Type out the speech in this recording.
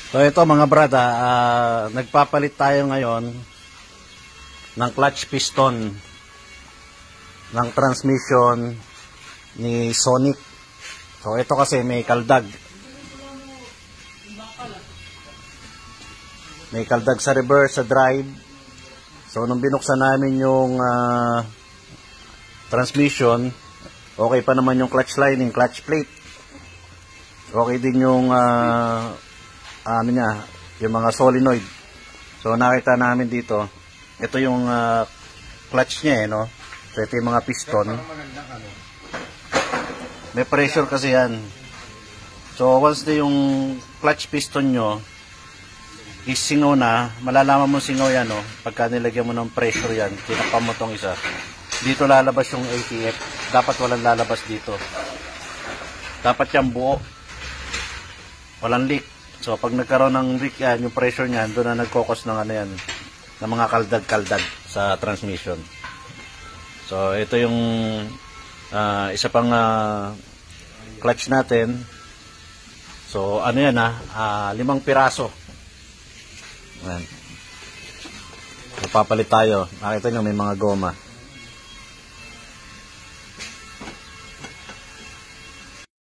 So ito mga brad, nagpapalit tayo ngayon ng clutch piston ng transmission ni Sonic. So ito kasi may kaldag. May kaldag sa reverse, sa drive. So nung binuksan namin yung transmission, okay pa naman yung clutch lining, clutch plate. Okay din yung ano niya, yung mga solenoid. So nakita namin dito, ito yung clutch niya no. So ito yung mga piston. May pressure kasi yan. So once na yung clutch piston nyo is singaw na, malalaman mo singaw yan no. Pagka nilagyan mo ng pressure yan, tinakpan mo tong isa. Dito lalabas yung ATF. Dapat walang lalabas dito. Dapat yan buo. Walang leak. So, pag nagkaroon ng leak yan, yung pressure niyan, doon na nagkokos ng ano yan, ng mga kaldag-kaldag sa transmission. So, ito yung isa pang clutch natin. So, ano yan 5 piraso. Ayan. Napapalit tayo. Nakita nyo, may mga goma.